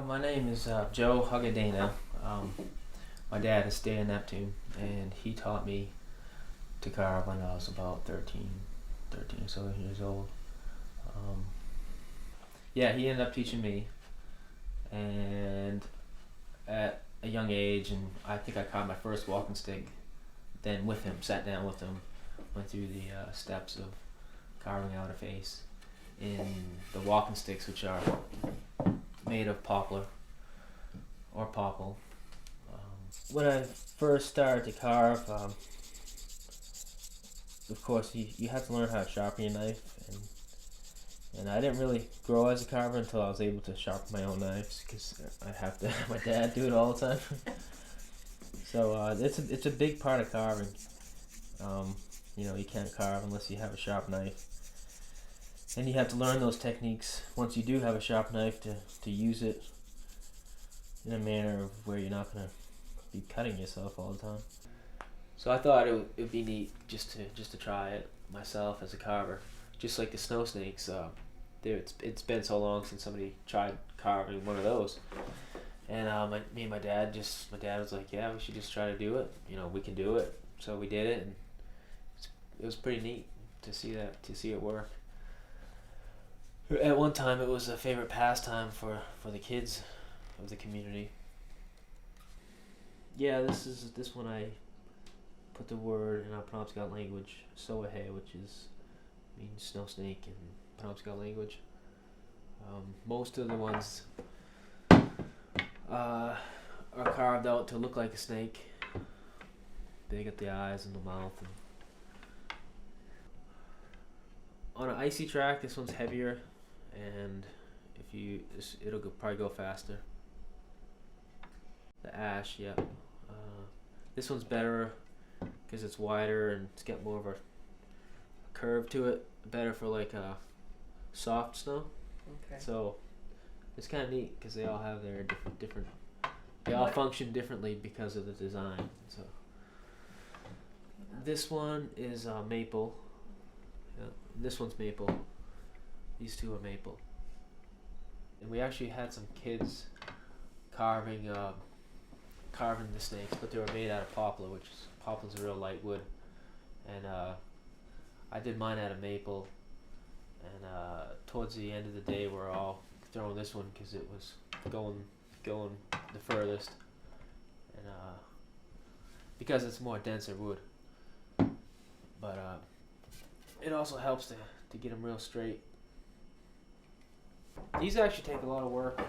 My name is Joe Hugga. My dad is staying in Neptune, and he taught me to carve when I was about 13 or so years old. Um, yeah, he ended up teaching me, and at a young age, and I think I carved my first walking stick. Then with him, sat down with him, went through the steps of carving out a face in the walking sticks, which are made of poplar or popple. When I first started to carve, of course you have to learn how to sharpen your knife, and I didn't really grow as a carver until I was able to sharpen my own knives, because I'd have to have my dad do it all the time. So it's a big part of carving. You can't carve unless you have a sharp knife, and you have to learn those techniques once you do have a sharp knife to use it in a manner of where you're not gonna be cutting yourself all the time. So I thought it'd be neat just to try it myself as a carver, just like the snowsnakes. It's been so long since somebody tried carving one of those, and me and my dad was like, yeah, we should just try to do it. We can do it. So we did it, and it was pretty neat to see it work. At one time, it was a favorite pastime for the kids of the community. Yeah, this one I put the word in our Penobscot language, soahe, which means snow snake in Penobscot language. Most of the ones are carved out to look like a snake. They got the eyes and the mouth. On an icy track, this one's heavier, and it'll probably go faster. The ash, yeah. This one's better because it's wider and it's got more of a curve to it. Better for like a soft snow. Okay. So it's kind of neat because they all have their different. They all function differently because of the design. So this one is maple. Yeah, this one's maple. These two are maple. And we actually had some kids carving the snakes, but they were made out of poplar, poplar's a real light wood. And I did mine out of maple. And towards the end of the day, we're all throwing this one because it was going the furthest, and because it's more denser wood. But it also helps to get them real straight. These actually take a lot of work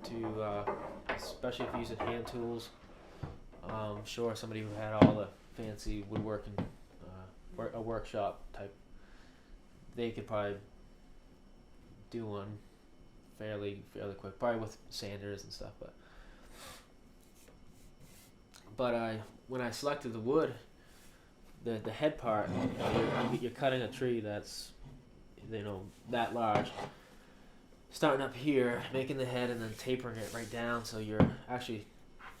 to, especially if you're using hand tools. Sure, somebody who had all the fancy woodworking, a workshop type, they could probably do one fairly quick, probably with sanders and stuff. But when I selected the wood, the head part, you're cutting a tree that's that large, starting up here, making the head, and then tapering it right down, so you're actually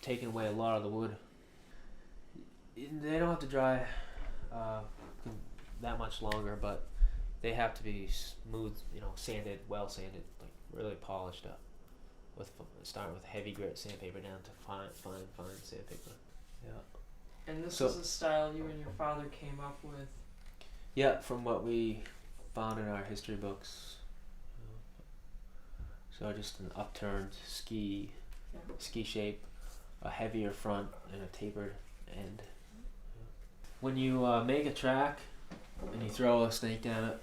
taking away a lot of the wood. They don't have to dry that much longer, but they have to be smooth, sanded, well sanded, like really polished up, starting with heavy grit sandpaper down to fine sandpaper. Yeah. And this is a style you and your father came up with? Yeah, from what we found in our history books. So just an upturned ski shape, a heavier front, and a tapered end. When you make a track and you throw a snake down it,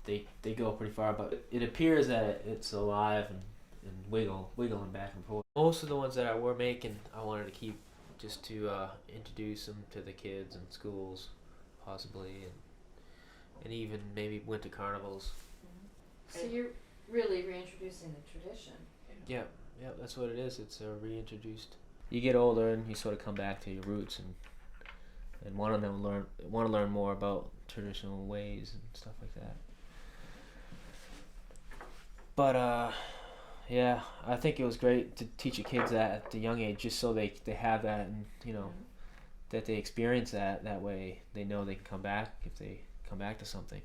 they go pretty far, but it appears that it's alive and wiggling back and forth. Most of the ones that I were making, I wanted to keep just to introduce them to the kids in schools, possibly, and even maybe winter carnivals. So you're really reintroducing the tradition. Yeah, that's what it is. It's reintroduced. You get older and you sort of come back to your roots and want to learn more about traditional ways and stuff like that. But yeah, I think it was great to teach your kids that at the young age, just so they have that, and that they experience that way. They know they can come back if they come back to something.